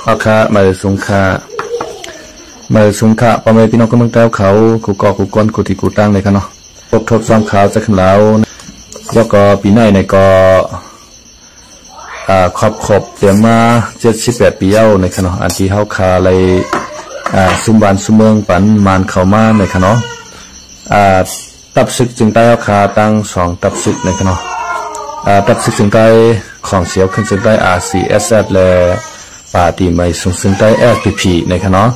อาคามาสงคาปอมพี่น้องก็มึงเต้าเขากูกอกูก้นกูที่กูตั้งเลยกันเนาะพบทบซ้อมขาวจะขึ้นแล้วแล้วก็ปีไหนในก็ขอบเตรียมมา78 ปีเอาในกันเนาะอันที่เฮาคาเลยซุมบานซุมเมืองปันมานเข้ามาในกันเนาะตับศึกจึงได้เฮาคาตั้ง2ตับศึกในกันเนาะตับศึกจึงได้ของเสียวขึ้นจึงได้ RCSS และปาตีไม่สูงจึงได้ LPP ในกันเนาะ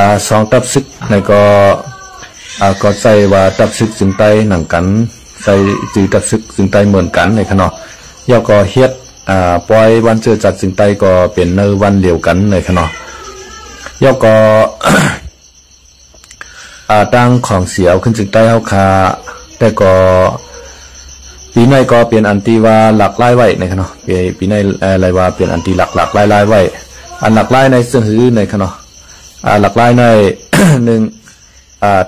2ตับศึกในก็ใจว่าตับศึกจึงได้หนังกันใจจือตับศึกจึงได้เหมือนกันในกันเนาะย่อก็เฮ็ดปล่อยวันเจอจัดจึงได้ก็เป็นในวันเดียวกันในกันเนาะย่อก็ ตั้งของเสียวขึ้นจึงได้เฮาคาแต่ก็ปีในก็เปลี่ยนอันตีว่าหลักไล่ไว้ในกันเนาะปีในอะไรว่าเปลี่ยนอันตีหลักไล่ไว้อันหลักไล่ในซึ่งหือในกันเนาะหลักไล่ใน หนึ่ง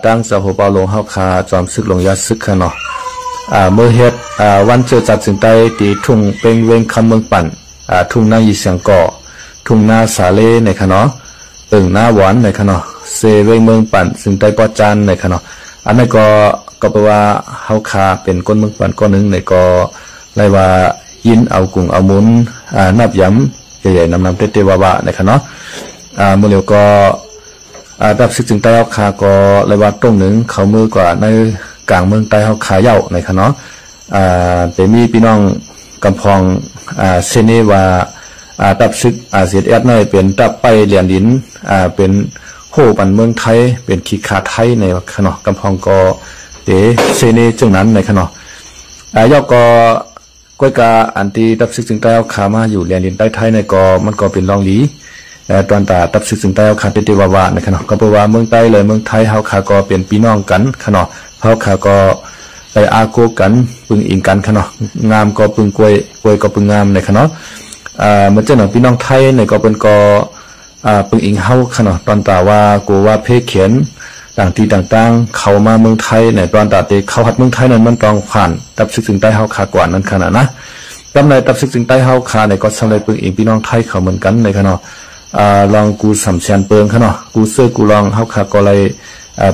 ตั้งเจ้าหัวเปาลงเฮาคาจอมซึกลงยาซึกกันเนาะเมื่อเฮ็ดวันเจอจัดจึงได้ตีทุ่งเป็งเวงคำเมืองปั่นทุ่งนายีเสียงก่อทุ่งนาสาเลในกันเนาะหน้าหวานในกันเนาะเซเวงเมืองปั่นจึงได้ปอจานในกันเนาะอันนั้นก็แปลว่าเฮาคาเป็นก้นเมืองปั่นก้อนหนึ่งในก็เรียกว่ายินเอากุ้งเอามุนนับย้ำใหญ่ๆนำเตวะในกันเนาะเมื่อเร็วก็ดับซึกจึงใต้เฮาคาก็เรียกว่าตรงหนึ่งเขามือกว่าในกลางเมืองใต้เฮาคาเย้าในกันเนาะแต่มีพี่น้องกำพองเซเนว่าดับซึกRCSSในเป็นดับไปเหรียญดินเป็นโหปันเมืองไทยเป็นขีขาไทยในกันเนาะกำพองก็เตเซเนจึงนั้นในกันเนาะย่อก็ก้อยกาอันที่ดับซึกจึงใต้เฮาคามาอยู่เหรียญดินใต้ไทยในก็มันก็เป็นรองหลีตอนตาตับศึกจึงใต้เฮาคาเตวะในขณะก็แปลว่าเมืองใต้เลยเมืองไทยเฮาคาก็เป็นพี่น้องกันขณะเฮาคาก็ไปอาโกกันปึงอิงกันขณะงามก็ปึงกวยก็ปึงงามในขณะเหมือนเจ้าหน้าพี่น้องไทยในก็เป็นก็ปึงอิงเฮาขณะตอนตาว่ากูว่าเพเขียนต่างที่ต่างๆเข้ามาเมืองไทยในตอนตาเตเข้าหัดเมืองไทยนั้นมันต้องผ่านตับศึกจึงใต้เฮาคากว่านั้นขณะนะกำในตับศึกจึงใต้เฮาคาในก็สำเร็จปึงอิงพี่น้องไทยเขาเหมือนกันในขณะลองกูสำเชียนเปิงเขาเนาะกูเสื้อกูลองเฮาขาก็เลย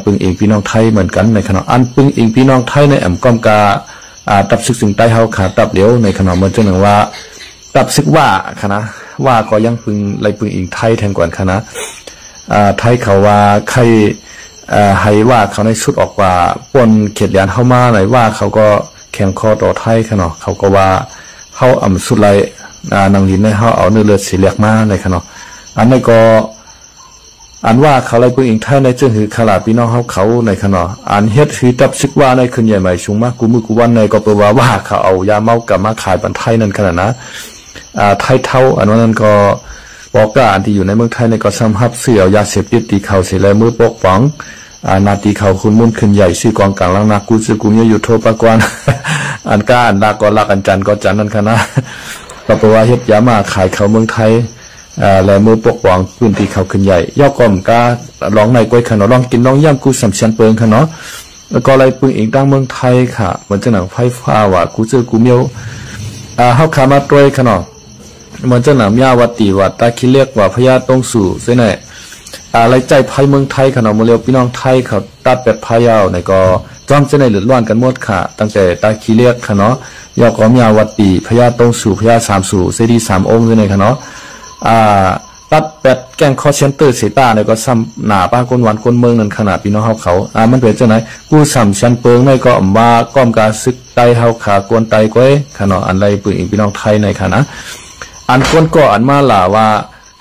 ปึงเองพี่น้องไทยเหมือนกันในขณะอันปึงเองพี่น้องไทยในแอมก้อมกาตับศึกจึงใต้เฮาขาตับเดียวในขณะเหมือนเจ้าหนึ่งว่าตับศึกว่าคณะว่าก็ยังปึงเลยปึงเองไทยแทนกว่าคณะไทยเขาว่าใครให้ว่าเขาในชุดออกว่าป่นเขตแดนเข้ามาไหนว่าเขาก็แข่งคอต่อไทยขณะเขาก็ว่าเขาอ่ำสุดไรนางลินในเขาเอาเนื้อเลือดสีเหลืองมาในขณะอันนี้ก็อันว่าเขาเลยปึงอิงไทยในเจ้าหือขลาพี่น้องเขาในขณะอันเฮ็ดหือตับซึกว่าในคืนใหญ่ใหม่ชุงมากกูมือกูวันในก็แปลว่าเขาเอายาเมากับมาขายบันไทยนั่นขนาดนะไทยเท่าอันนั้นก็บอกว่าอันที่อยู่ในเมืองไทยในก็ซ้ำฮับเสี่ยวยาเสพติดตีเขาเสียเลยมือปกป้องนาตีเขาคุณมุ่นขึ้นใหญ่ซื้อกองกลางลังนักกูซื้อกูเนี่ยอยู่โทปกวนอันก้าอันลาก็ลักอันจันก็จันนั่นขนาดก็แปลว่าเฮ็ดยามาขายเขาเมืองไทยและมือปกป้องพื้นที่เขาขึ้นใหญ่ย่อก่อมการ้องในก้อยขนมร้องกินร้องย่ำกูสำเชียนเปิงขนมแล้วก็อะไรปึงเองตั้งเมืองไทยค่ะเหมือนจะหนังไฟฟ้าว่ากูเจอกูเมียวเฮาขามาตัวขนมเหมือนจะหนังยาวัติวัดตาคิเรียกว่าพญาตงสู่เส้นไหนอะไรใจไพ่เมืองไทยขนมมาเรียวพี่น้องไทยเขาตัดเป็ดพายาวในก็จอมเส้นไหนหลุดล้วนกันหมดค่ะตั้งแต่ตาคิเรียกขนมยอก็มียาวัติพญาตงสู่พญาสามสู่เสดี3 องค์เส้นไหนขนมตัดเป็ดแกงคอเชนเตอร์เสตาเนี่ยก็ซ้ำหนาป้าคนหวานคนเมืองนั่นขนาดพี่น้องเขามันเป็นจังไหนกูซ้ำชั้นเปิงในก็มาก้อมกาซึกไตเฮาขากวนไตก้อยขนาดอันไรปืนพี่น้องไทยในขณะอันคนก็อันมาหล่าว่า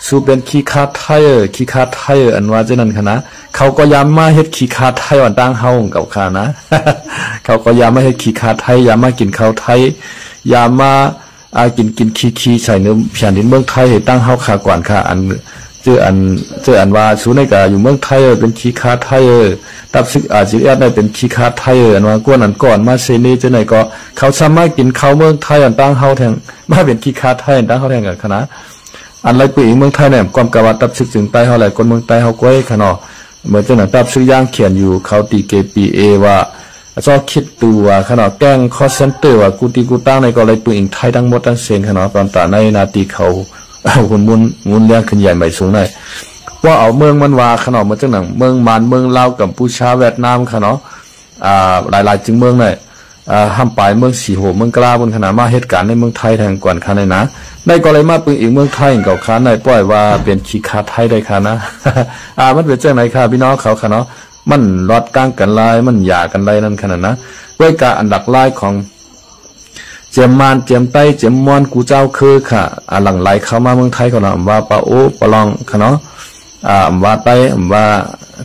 สู้เป็นขี้คาไทยอันว่าจังนั้นขณะเขาก็ย้ำมาเฮ็ดขี้คาไทยอันตั้งเฮากับขานะ เขาก็ย้ำมาเฮ็ดขี้คาไทยย้ำมากินข้าวไทยย้ำมากินขี้ใส่เนื้อแผ่นดินเมืองไทยตั้งเฮาขากว่านค่ะอันเจออันว่าสูในกะอยู่เมืองไทยเป็นขี้คาไทยตับซึกRCSSได้เป็นขี้คาไทยอันว่ากวนอันก่อนมาเซนีจังไหนก็เขาสามารถกินข้าวเมืองไทยอันตั้งเฮาแทงมาเป็นขี้คาไทยอันตั้งเฮาแทงกันคณะอันไรปีเมืองไทยเนี่ยความกะว่าตับซึกจึงใต้เฮาหลายคนเมืองใต้เฮาก้อยขนาดเหมือนจังนั้นตับซึกย่างเขียนอยู่เขาตีเกปีเอว่าชอบคิดตัวขนาดแกงคอเซนเตอร์ว่ากูตีกูตั้งในก็เลยปืนอิงไทยทั้งหมดทั้งเสียงขนาดตอนตาในนาตีเขา หุ่นมุนเลี้ยงขึ้นใหญ่ใหม่สูงหน่อยว่าเอาเมืองมันว่าขนาดมาจากหนังเมืองมานเมืองลาวกัมพูชาเวียดนามขนาดหลายจึงเมืองหน่อยห้ามไปเมืองสีโหเมืองกล้าบนขนาดมาเหตุการณ์ในเมืองไทยแทงก่อนขนาดนะได้ก็เลยมาปึงอีกเมืองไทยเก่าค้าในปล่อยว่าเป็นขี้ขาไทยได้ค่ะนะมันเป็นเจ้าไหนค่ะพี่น้องเขาค่ะเนาะมันรอดกลางกันลายมันหย่ากันลายนั่นขนาดนะด้วยการอันดักลายของเจียมมานเจียมไต้เจียมมอนกูเจ้าคือค่ะหลังไหลเข้ามาเมืองไทยเขาเนาะว่าปะโอปะลองค่ะเนาะว่าไต้ว่า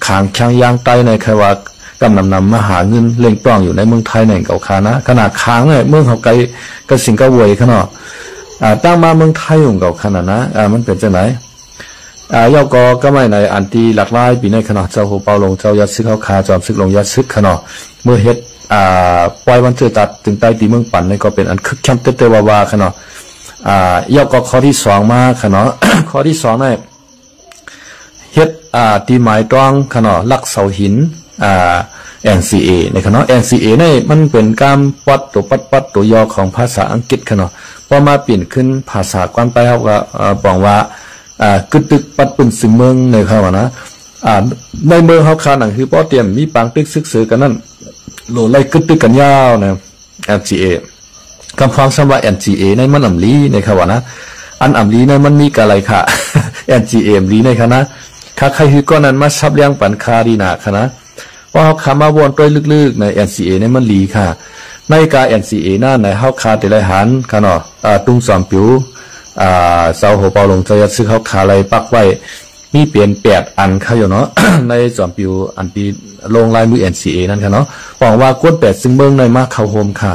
ขางช่างยางไต้ในใครว่ากำนำมาหาเงินเล่งต้องอยู่ในเมืองไทยในเก่าค้านะขนาดค้างเนี่ยเมืองเขาไกลก็สิงก็วยขนาดตั้งมาเมืองไทยของเก่าขนาดนะมันเป็นจังไหนยอกก็ไม่ในอันตีหลักลายปีในขนาดเจ้าโหเปาลงเจ้ายัดซึกเขาคาจอมซึกลงยัดซึกขนาดเมื่อเฮ็ดปล่อยวันเจอตัดถึงใต้ตีเมืองปั่นในก็เป็นอันคึกคักเตวาวาขนาดยอกข้อที่สองมาขนาด ข้อที่สองในเฮ็ดตีหมายต้องขนาดลักเสาหินNCA ในขณะ NCA นี่มันเป็นการปัดตัวย่อของภาษาอังกฤษขณะพอมาเปลี่ยนขึ้นภาษากวนไปเขาก็บอกว่ากึดตึกปัดปุ่นสิเมืองในเขานะในเมืองเขาคาหนังคือป้อเตรียมมีปังตึกซึกซื้อกันนั่นโหลไล่กึดตึกกันยาวนะ NCA คำฟังคำว่า NCA ในมันอ่ำลีในเขานะอันอ่ำลีในมันมีกะไรค่ะ NCA ลีในคณะข้าใครคือก้อนนั้นมาซับเลี้ยงปันคาดีนาคณะเพราะเขาขามาวนตัวลึกๆใน NCA เนี่ยมันลีค่ะในการ NCA หน้าในเขาคาแต่ละหันค่ะเนาะตุ้งสอมผิวเสาหัวเปาลงจะยัดซื้อเขาคาอะไรปักไว้มีเปลี่ยน8 อันเขาอยู่เนาะ ในสอมผิวอันที่ลงลายมือ NCA นั่นค่ะเนาะบอกว่าก้น8ซึ่งเมืองในมาเข้าโฮมค่ะ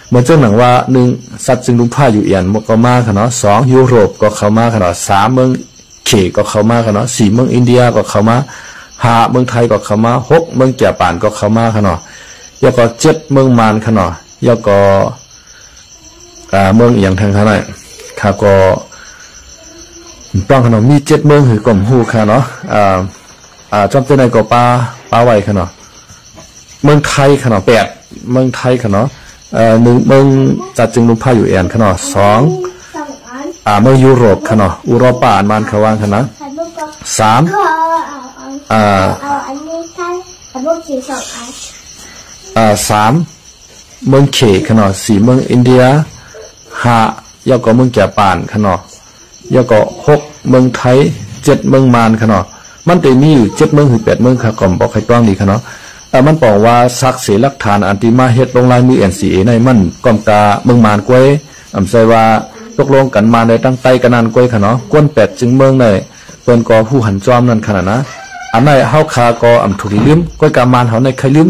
เหมือนเจ้าหนังว่า1สัตว์ซึ่งลุงผ้าอยู่เอียนก็มาค่ะเนาะ2ยุโรปก็เข้ามาค่ะเนาะ3เมืองเขก็เข้ามาค่ะเนาะ4เมืองอินเดียก็เข้ามา5เมืองไทยก็เข้ามา6เมืองแก่ป่านก็เข้ามาค่ะเนาะยก็7เมืองมานค่ะเนาะยก็เมืองอย่างทางค่ะเนาะค่ะก็ต้องค่ะเนาะมี7เมืองคือกลมฮู้ค่ะเนาะจำเป็นในก็ปลาไว้ค่ะเนาะเมืองไทยค่ะเนาะ8เมืองไทยค่ะเนาะ1เมืองจัดจึงลุงผ้าอยู่แอนค่ะเนาะ2เมืองยุโรปค่ะเนาะอุโรปาอันมันเขาวางค่ะนะ33เมืองเขค่ะเนาะ4เมืองอินเดีย5ยก็เมืองแก่ป่านค่ะเนาะยก็6เมืองไทย7เมืองมานค่ะเนาะมันจะมีอยู่7เมืองถึง8เมืองค่ะก่อนบอกใครต้องดีค่ะเนาะมันบอกว่าซักเสหลักฐานอันที่มาเฮ็ดลงลายมือ NCA ในมันก่อมกาเมืองมานกวยใส่ว่าตกลงกันมาในตั้งใต้กันนานกวยค่ะเนาะก้น8จึงเมืองในเปิ้นก็ผู้หันจอมนั่นขนาดนะอันไหนเฮาคาก็ถูกลืมก้อยกามานเฮาในใครลืม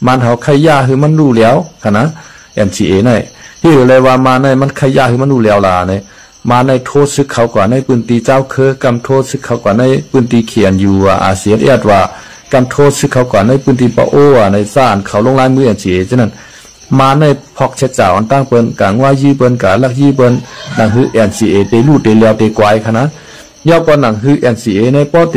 มานเฮาใครย่าคือมันรู้แล้วค่ะนะ NCA ในที่เลยว่ามาในมันใครย่าคือมันรู้แล้วล่ะในมาในโทษซึกเขากว่าในปืนตีเจ้าเคอกำโทษซึกเขากว่าในปืนตีเขียนอยู่อาเซียนเอียดว่ากำโทษซึกเขากว่าในปืนตีปะโอ้ในซ่านเขาลงลายมือ NCA ฉะนั้นมาในพอกเช็ดจ่าอันตั้งเปิ้นกลางว่ายี่เปิ้นกะลักยี่เปิ้นดังคือ NCA เตลูเตเลียวเตกวายค่ะนะย่อก่อนหนังคือ NCA ในป้อเต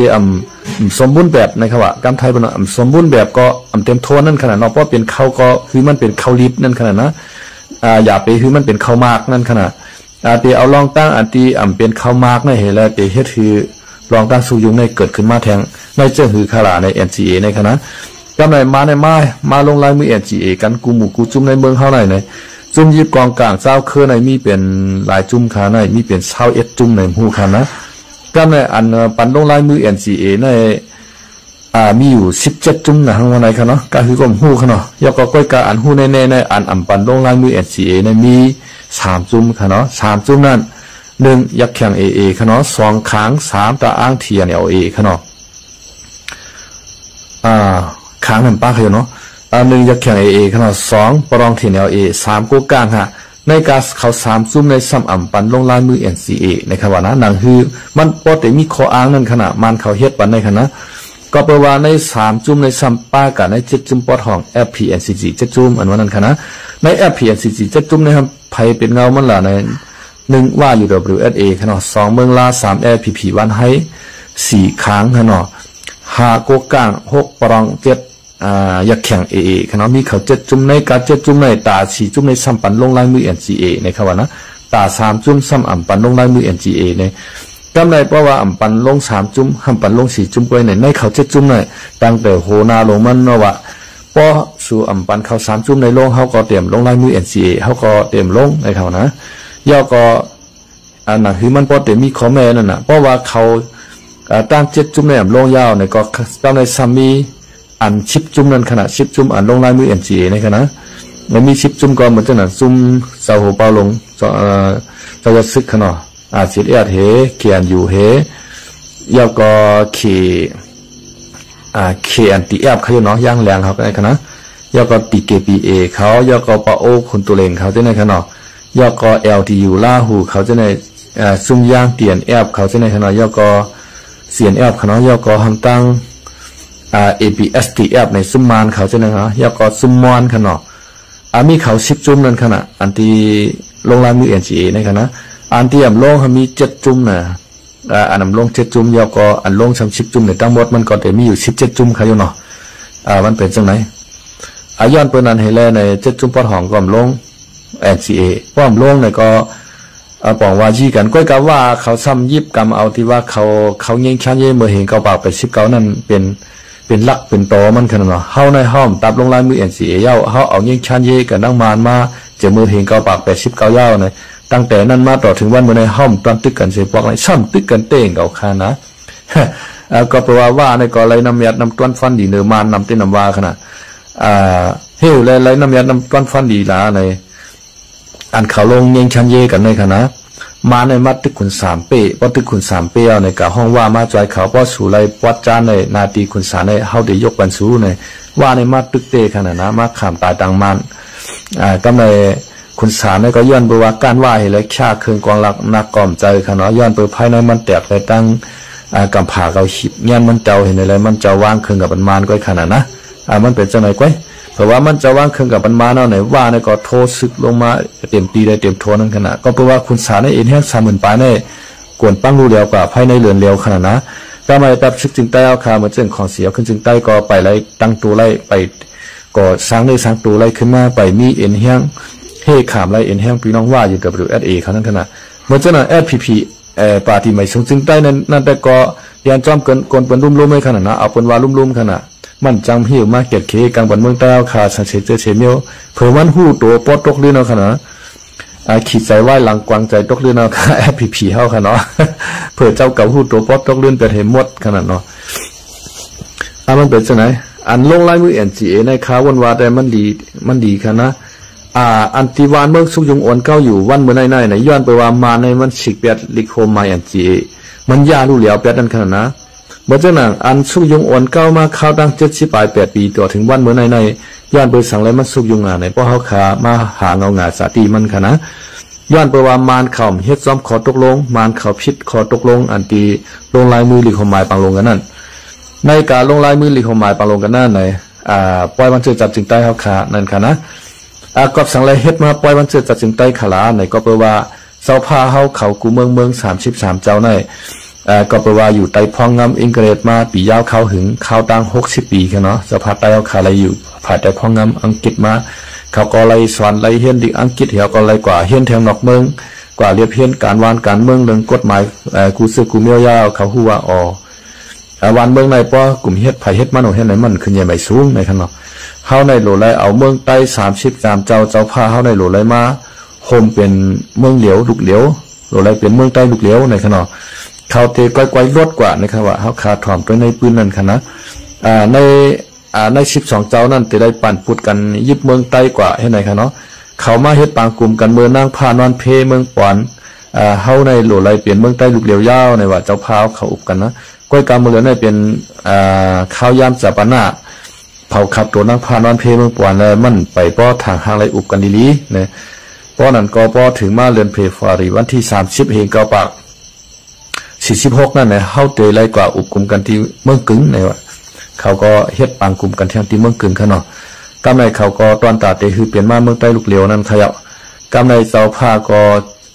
สมบูรณ์แบบในคำว่ากำไทยเป็นสมบูรณ์แบบก็เต็มโทนนั่นขนาดเนาะป้อเป็นเขาก็คือมันเป็นเขาลิฟนั่นขนาดนะอย่าไปคือมันเป็นเขามากนั่นขนาดเตเอาลองตั้งอันที่เป็นเขามากในเห็นแล้วเตเฮ็ดคือลองตั้งสู่ยุงในเกิดขึ้นมาแทงในเจ้าหือคาราใน NCA ในขณะกำไรมาลงลายมือ NCA กันกูหมู่กูจุ่มในเมืองเฮาในจุ่มยิบกองกลางเจ้าเครือในมีเป็นหลายจุ่มขาในมีเป็น21จุ่มในหูคันนะกำไรอันปันลงลายมือ NCA ในมีอยู่17จุ่มนะทางวันไหนค่ะเนาะก็คือก็หูค่ะเนาะยกก็ก้อยกะอันหูแน่ๆในอันปันลงลายมือ NCA ในมี3จุ่มค่ะเนาะ3จุ่มนั้น1ยักแข่ง AA ค่ะเนาะ2ค้าง3ตาอ้างเทียน LA ค่ะเนาะค้างนั่นป้าคือเนาะ1ยักแข่ง AA ค่ะเนาะ2ปรองเทียน LA 3กูกลางค่ะในการเขา3ซุ่มในซ้ำปันลงลายมือ NCA นะครับว่านะหนังคือมันปกติมีข้ออ้างนั่นขณะมันเขาเฮ็ดปันในขณะก็แปลว่าใน3จุ่มในซ้ำป้ากับใน7จุ่มปอดห้อง FPNCG 7จุ่มอันว่านั้นค่ะนะใน FPNCG 7จุ่มนะครับไผเป็นเงามันล่ะใน1ว่าอยู่ WSA ค่ะเนาะ2เมืองลา3 LPP วันให้4ค้างค่ะเนาะ5กูกลาง6ปรอง7ยักแข่ง AA ค่ะเนาะมีเขา7จุ่มในการ7จุ่มในตา4จุ่มในซ้ำปันลงลายมือ NCA ในคำว่านะ ตา3จุ่มซ้ำอ่ำปันลงลายมือ NGA เนี่ยกำไรเพราะว่าอ่ำปันลง3จุ่มอ่ำปันลง4จุ่มก้อยเนี่ยในเขา7จุ่มเนี่ยตั้งแต่โหนาลงมันเนาะว่าพอสู่อ่ำปันเขา3จุ่มในลงเขาก็เตรียมลงลายมือ NGA เขาก็เตรียมลงในเขานะย่อก็อันนั้นคือมันพอเตรียมมีข้อแม่นั่นน่ะเพราะว่าเขาตั้ง7จุ่มในอ่ำลงยาวในก็กำไรซ้ำมีอัน10จุ่มนั้นขนาด10จุ่มอันลงลายมือ NGA ในขณะมันมี10จุ่มก็เหมือนจะนั่นซุ่มเสาหัวเปาลงจะซึกขนาดเสียดเหเขียนอยู่เหยาวก็เขียนตีแอบเขาอยู่เนาะย่างแรงเขาก็ได้ขนาดยาวก็ตีเกปีเอเขายาวก็ปะโอคนตัวเล่งเขาจะได้ขนาดยาวก็เอลทียูล่าหูเขาจะได้ซุ่มย่างเตียนแอบเขาจะได้ขนาดยาวก็เสียนแอบขนาดยาวก็ทำตั้งABSTF ในซุ่มมานเขาจะได้ขนาดยาวก็ซุ่มมอนขนาดมีเขา10จุ่มนั่นขนาดอันที่ลงลายมือ NGA ในขนาดอันที่อ่ำลงมี7จุ่มนะอันอ่ำลง7จุ่มยาวก็อันลง30จุ่มในทั้งหมดมันก็จะมีอยู่17จุ่มเขาอยู่เนาะมันเป็นจังไหนย้อนเปิ้นนั้นให้แลใน7จุ่มปอดหอมก็อ่ำลง NCA ป้อมลงในก็บอกว่ายี่กันก้อยกับว่าเขาซ้ำยิบกรรมเอาที่ว่าเขายิงชั้นเย่เมื่อเห็นเกาปากไป19นั่นเป็นหลักเป็นโตมันขนาดเนาะเฮาในห้อมตับลงลายมือ NCA เย้าเฮาเอายิงชั้นเย่กันนั่งมานมาจะมือเห็นเกาปากไป19เย้าในตั้งแต่นั้นมาต่อถึงวันเมื่อในห้อมตอนตึกกันเสียพวกไรซ้ำตึกกันเต้งเก่าคานะก็แปลว่าในก็ไรน้ำยัดน้ำต้นฟันดีเนื้อมันน้ำเต้นน้ำวาขนาดเฮ้ยไรน้ำยัดน้ำต้นฟันดีละในอันเขาลงยิงชั้นเย่กันในขนาดมาในมัดตึกขุน3 เป้เพราะตึกขุน3 เป้เอาในกะห้องว่ามาจอยเขาเพราะสู่ไรวัดจานในนาตีขุน3ในเฮาได้ยกบันสู้ในว่าในมัดตึกเต้ขนาดนะมาขามตายดังมันก็ในขุน3ในก็ย้อนไปว่าการว่าให้เลยฆ่าเครื่องกองหลักนักก่อมใจขนาดย้อนไปภายในมันแตกเลยตั้งกำผาเราหิบเงี้ยมันเจ้าเห็นอะไรมันเจ้าว่างเครื่องกับมันก็ขนาดนะมันเป็นจังไหนก้อยเพราะว่ามันจะว่างเครื่องกับมันมาเนาะไหนว่าในก็โทษซึกลงมาเต็มตีได้เต็มโทนั่นขนาดก็เพราะว่าคุณสารในเอ็นแห้ง30,000 ปลายในกวนปั้งรูเดียวกว่าภายในเรือนเร็วขนาดนะก็มาตับซึกจึงใต้เอาคาเหมือนเรื่องของเสียขึ้นจึงใต้ก็ไปไล่ตั้งตัวไล่ไปก็สร้างได้สร้างตัวไล่ขึ้นมาไปมีเอ็นแห้งเฮ่ขามไล่เอ็นแห้งพี่น้องว่าอยู่ WSA เขานั่นขนาดเหมือนเจ้าหน้า SPP ปาร์ตี้ใหม่สูงจึงใต้นั่นแต่ก็ยันจอมเกินกวนเป็นรุ่มๆไม่ขนาดนะเอาเป็นว่ารุ่มๆขนาดมันจังหิวมาเก็ดเคกังบนเมืองใต้เอาคาสังเสเจเชเมียวเผื่อมันหู้ตัวปอดตกลื่นเอาขนาดขีดใจไหวหลังกวางใจตกลื่นเอาค่ะFPPเฮาค่ะเนาะเผื่อเจ้ากับหู้ตัวปอดตกลื่นเป็นเหมดขนาดเนาะมันเป็นจังไหนอันลงลายมือ NGA ในคาวันวาแต่มันดีค่ะนะอันที่วานเมืองสุกยงอ่อนเก้าอยู่วันเมื่อในย้อนไปว่ามาในมันฉิกเปียดลิโคมา NGA มันยาลู่เหลียวเปียดนั่นขนาดนะเมื่อเจ้าหนังอันสุกยงอ่อนเก้ามาเข้าตั้ง78 ปีต่อถึงวันเมื่อในย้อนไปสั่งเลยมันสุกยงงานในเพราะเขาขามาหาเงาหงาสาตีมันค่ะนะย้อนไปว่ามานเข่าเฮ็ดซ้อมขอตกลงมานเข่าพิษขอตกลงอันตีลงลายมือลิโคมายปังลงกันนั่นในการลงลายมือลิโคมายปังลงกันนั่นในปล่อยวันเจอจับจึงใต้เขาขานั่นค่ะนะกอบสั่งเลยเฮ็ดมาปล่อยวันเจอจับจึงใต้ขาลาในก็แปลว่าเสาพาเขากูเมือง33เจ้าในก็แปลว่าอยู่ใต้พองงำอังกฤษมาปียาวเข้าหึงเข้าตั้ง60 ปีกันเนาะสภาพใต้เขาขาอะไรอยู่ผ่านใต้พองงำอังกฤษมาเขาก็เลยสอนเลยเฮียนดิอังกฤษเหี่ยวก็เลยกว่าเฮียนแทงนอกเมืองกว่าเรียบเฮียนการวานการเมืองเรื่องกฎหมายกูซื้อกูเมียวยาวเขาฮู้ว่าวันเมืองในป้อกลุ่มเฮ็ดไผเฮ็ดมันเฮ็ดไหนมันขึ้นใหญ่ใหม่สูงในขนาดเฮาในโหลไลเอาเมืองใต้33เจ้าพาเฮาในโหลไลมาโฮมเป็นเมืองเหลียวลูกเหลียวโหลไลเป็นเมืองใต้ลูกเหลียวในขนาดเขาเตะก้อยๆลดกว่านะครับว่าเฮาขาถ่อมตัวในปืนนั่นค่ะนะใน12เจ้านั่นจะได้ปั่นปุดกันยิบเมืองใต้กว่าให้ไหนค่ะเนาะเขามาเฮ็ดปางกลุ่มกันเมืองนางพานอนเพเมืองปอนเฮาในโหลไลเปลี่ยนเมืองใต้ลูกเหลียวยาวในว่าเจ้าพาวเขาอุบกันนะก้อยกำมือเหลือในเป็นข้าวยามจับปนาเผาขับตัวนางพานอนเพเมืองปอนแล้วมันไปป้อทางไรอุบกันดีๆเนี่ยป้อนั่นก็ป้อถึงมาเรือนเพฟารีวันที่30เฮงเก้าปาก46นั่นเนี่ยเฮาเตยไรกว่าอุบกลุ่มกันที่เมืองกึ่งในว่าเขาก็เฮ็ดปางกลุ่มกันที่เมืองกึ่งเขาเนาะกำในเขาก็ตอนตาเตคือเปลี่ยนมาเมืองใต้ลูกเหลียวนั่นขยับกำในเจ้าผ้าก็